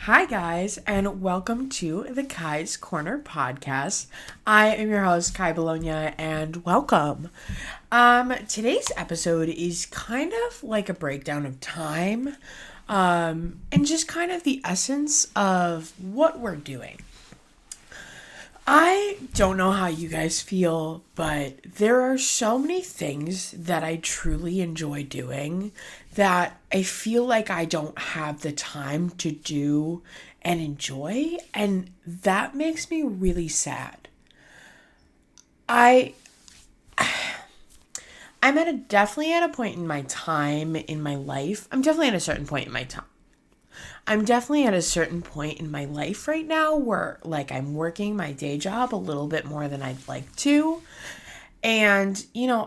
Hi, guys, and welcome to the Kai's Corner podcast. I am your host, Kai Bologna, and welcome. Today's episode is kind of like a breakdown of time, and just kind of the essence of what we're doing. I don't know how you guys feel, but there are so many things that I truly enjoy doing that I feel like I don't have the time to do and enjoy, and that makes me really sad. I I'm definitely at a point in my time in my life. I'm definitely at a certain point in my time. I'm definitely at a certain point in my life right now where like I'm working my day job a little bit more than I'd like to. And,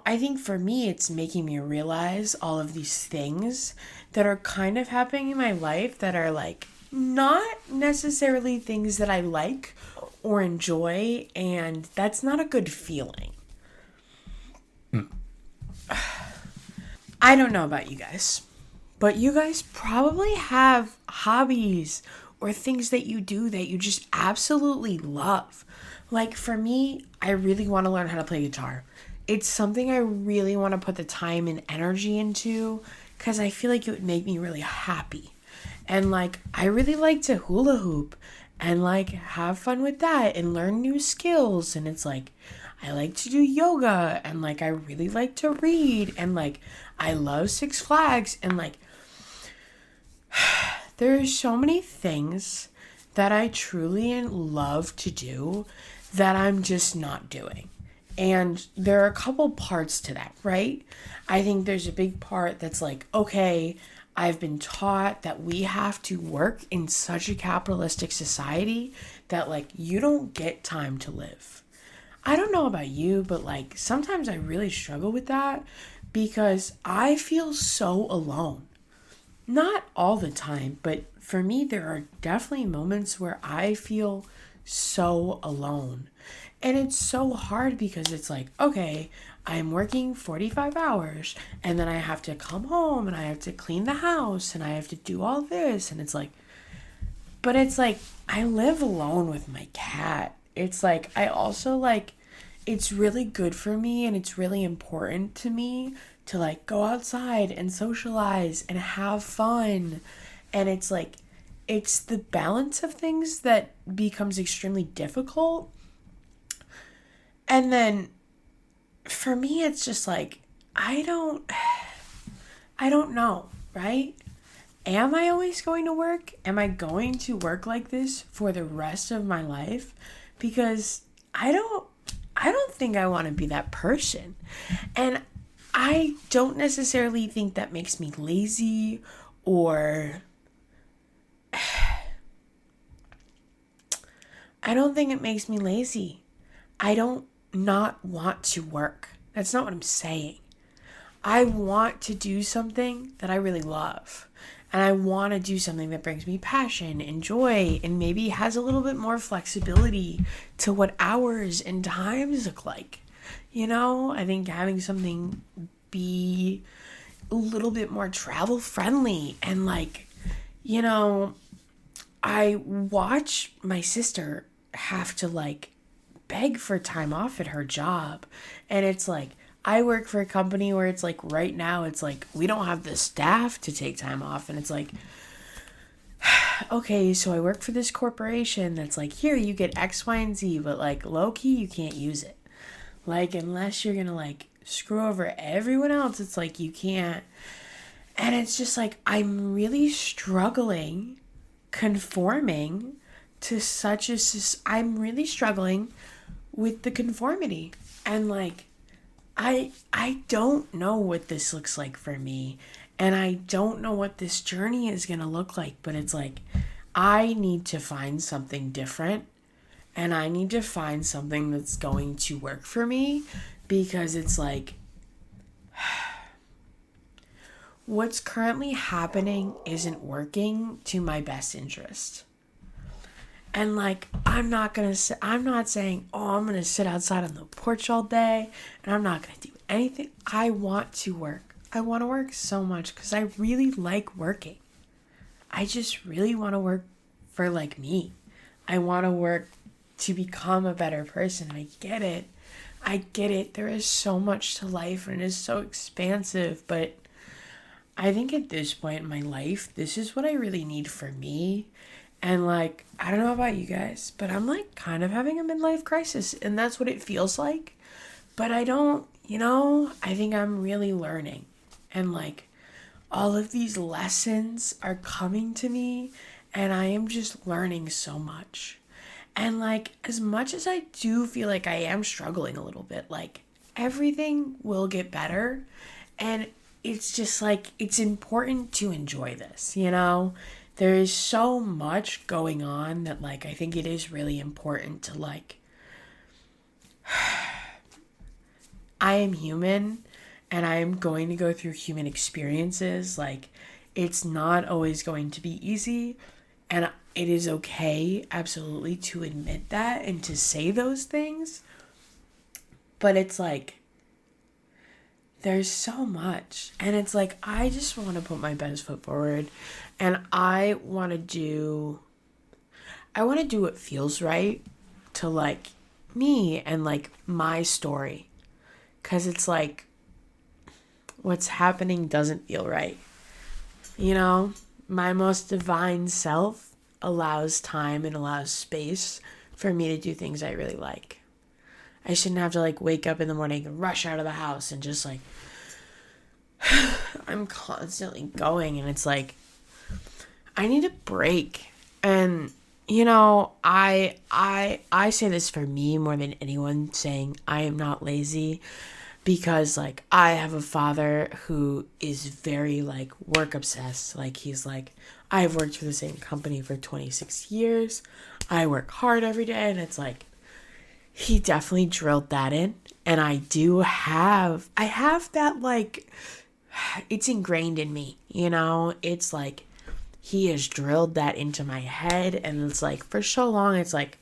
I think for me, it's making me realize all of these things that are kind of happening in my life that are like not necessarily things that I like or enjoy. And that's not a good feeling. I don't know about you guys, but you guys probably have hobbies or things that you do that you just absolutely love. Like for me, I really want to learn how to play guitar. It's something I really want to put the time and energy into because I feel like it would make me really happy. And like, I really like to hula hoop and like have fun with that and learn new skills. And it's like, I like to do yoga and like, I really like to read and like, I love Six Flags and like, there's so many things that I truly love to do that I'm just not doing. And there are a couple parts to that, right? I think there's a big part that's like, okay, I've been taught that we have to work in such a capitalistic society that like you don't get time to live. I don't know about you, but like sometimes I really struggle with that because I feel so alone. Not all the time, but for me, there are definitely moments where I feel so alone. And it's so hard because it's like, okay, I'm working 45 hours and then I have to come home and I have to clean the house and I have to do all this. And it's like, but it's like, I live alone with my cat. It's like, I also like, it's really good for me and it's really important to me to like go outside and socialize and have fun. And it's like, it's the balance of things that becomes extremely difficult. And then for me, it's just like, I don't know, right? Am I always going to work? Am I going to work like this for the rest of my life? Because I don't think I want to be that person. And I don't necessarily think that makes me lazy or I don't think it makes me lazy. I don't not want to work. That's not what I'm saying. I want to do something that I really love. And I want to do something that brings me passion and joy and maybe has a little bit more flexibility to what hours and times look like. I think having something be a little bit more travel friendly and like, I watch my sister have to like beg for time off at her job. And it's like, I work for a company where it's like right now, it's like we don't have the staff to take time off. And it's like, okay, so I work for this corporation that's like, here, you get X, Y, and Z, but like low key, you can't use it. Like, unless you're gonna like screw over everyone else, it's like you can't. And it's just like, I'm really struggling conforming to such a, I'm really struggling with the conformity. And like, I don't know what this looks like for me. And I don't know what this journey is going to look like. But it's like, I need to find something different. And I need to find something that's going to work for me. Because it's like, what's currently happening isn't working to my best interest. And like, I'm not saying, oh, I'm going to sit outside on the porch all day and I'm not going to do anything. I want to work. I want to work so much because I really like working. I just really want to work for like me. I want to work to become a better person. I get it. I get it. There is so much to life and it is so expansive, but I think at this point in my life, this is what I really need for me. And like, I don't know about you guys, but I'm like kind of having a midlife crisis and that's what it feels like. But I don't, I think I'm really learning. And like, all of these lessons are coming to me and I am just learning so much. And like, as much as I do feel like I am struggling a little bit, like everything will get better. And it's just like, it's important to enjoy this, There is so much going on that like, I think it is really important to like, I am human and I am going to go through human experiences. Like, it's not always going to be easy. And it is okay, absolutely, to admit that and to say those things. But it's like, there's so much. And it's like, I just want to put my best foot forward. And I want to do what feels right to like me and like my story. Because it's like, what's happening doesn't feel right. My most divine self allows time and allows space for me to do things I really like. I shouldn't have to like wake up in the morning and rush out of the house and just like, I'm constantly going and it's like, I need a break. And, I say this for me more than anyone, saying I am not lazy. Because, like, I have a father who is very, like, work obsessed. Like, he's like, I've worked for the same company for 26 years. I work hard every day. And it's like, he definitely drilled that in. And I have that, like, it's ingrained in me, It's like, he has drilled that into my head. And it's like, for so long, it's like,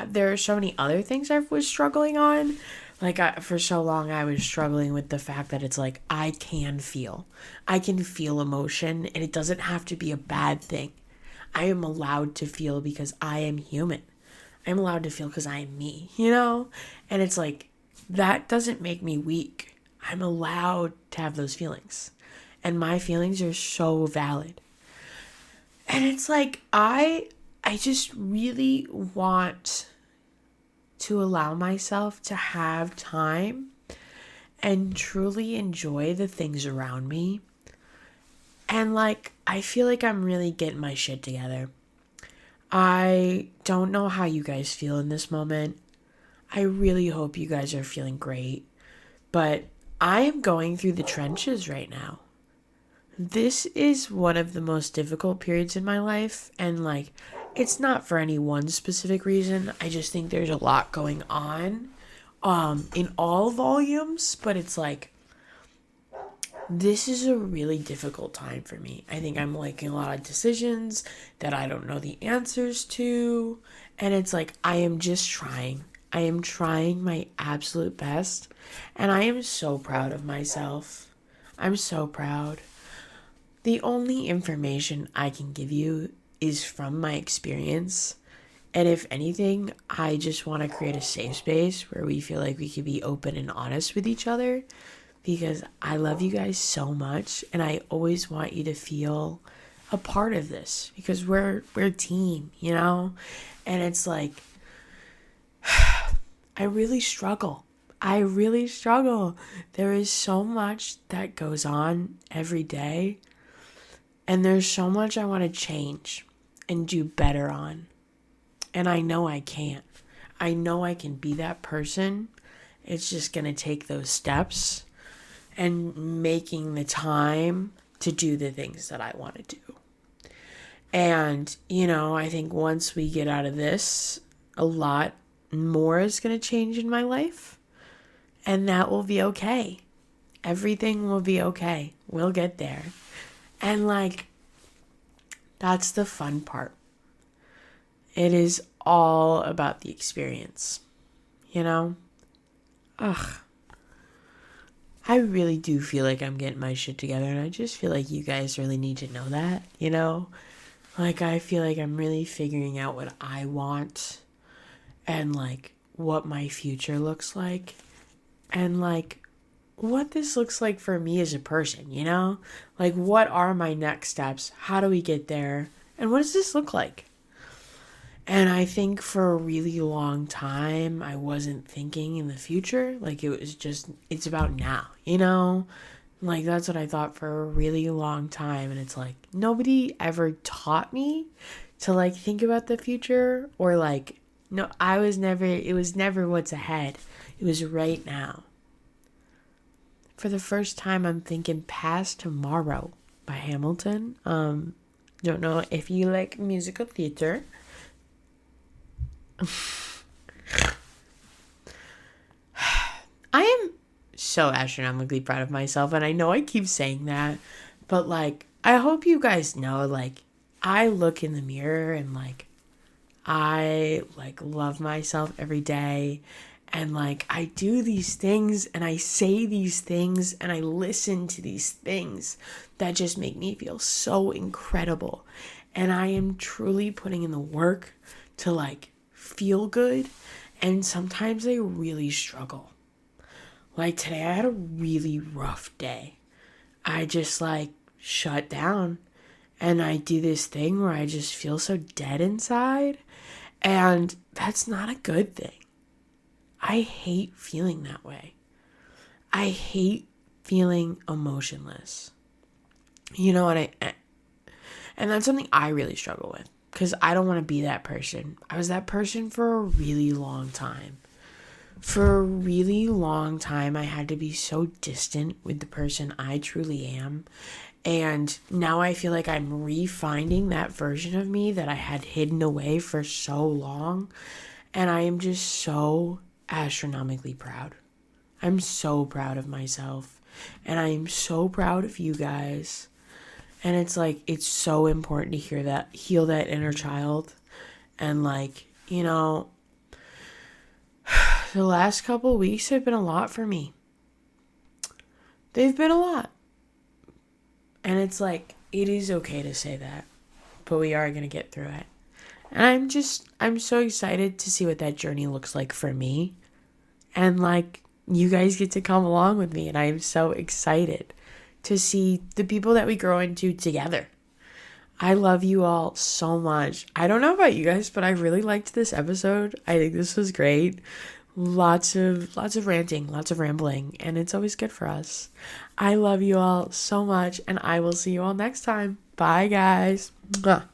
there are so many other things I was struggling on. Like, for so long, I was struggling with the fact that it's like, I can feel emotion, and it doesn't have to be a bad thing. I am allowed to feel because I am human. I'm allowed to feel because I am me, And it's like, that doesn't make me weak. I'm allowed to have those feelings. And my feelings are so valid. And it's like, I just really want to allow myself to have time and truly enjoy the things around me. And like, I feel like I'm really getting my shit together. I don't know how you guys feel in this moment. I really hope you guys are feeling great. But I am going through the trenches right now. This is one of the most difficult periods in my life. And like, it's not for any one specific reason. I just think there's a lot going on in all volumes. But it's like, this is a really difficult time for me. I think I'm making a lot of decisions that I don't know the answers to. And it's like, I am just trying. I am trying my absolute best. And I am so proud of myself. I'm so proud. The only information I can give you is from my experience. And if anything, I just want to create a safe space where we feel like we can be open and honest with each other, because I love you guys so much and I always want you to feel a part of this, because we're a team, And it's like, I really struggle. There is so much that goes on every day. And there's so much I want to change and do better on. And I know I can. I know I can be that person. It's just going to take those steps and making the time to do the things that I want to do. And, I think once we get out of this, a lot more is going to change in my life. And that will be okay. Everything will be okay. We'll get there. And like, that's the fun part. It is all about the experience, Ugh. I really do feel like I'm getting my shit together, and I just feel like you guys really need to know that, Like, I feel like I'm really figuring out what I want and, like, what my future looks like and, like, what this looks like for me as a person, you know? Like, what are my next steps? How do we get there? And what does this look like? And I think for a really long time, I wasn't thinking in the future. Like, it was just, it's about now, you know? Like, that's what I thought for a really long time. And it's like, nobody ever taught me to, like, think about the future or, like, no, it was never what's ahead. It was right now. For the first time, I'm thinking Past Tomorrow by Hamilton. Don't know if you like musical theater. I am so astronomically proud of myself, and I know I keep saying that, but like, I hope you guys know, like, I look in the mirror and like, I like love myself every day, and like, I do these things and I say these things and I listen to these things that just make me feel so incredible. And I am truly putting in the work to like feel good, and sometimes I really struggle. Like today, I had a really rough day. I just like shut down and I do this thing where I just feel so dead inside. And that's not a good thing. I hate feeling that way. I hate feeling emotionless. You know what and that's something I really struggle with because I don't want to be that person. I was that person for a really long time. For a really long time, I had to be so distant with the person I truly am. And now I feel like I'm refinding that version of me that I had hidden away for so long. And I am just so astronomically proud. I'm so proud of myself. And I am so proud of you guys. And it's like, it's so important to heal that inner child. And like, you know, the last couple weeks have been a lot for me. They've been a lot. And it's like, it is okay to say that. But we are going to get through it. And I'm so excited to see what that journey looks like for me. And like, you guys get to come along with me. And I am so excited to see the people that we grow into together. I love you all so much. I don't know about you guys, but I really liked this episode. I think this was great. Lots of ranting, lots of rambling, and it's always good for us. I love you all so much, and I will see you all next time. Bye, guys. Mwah.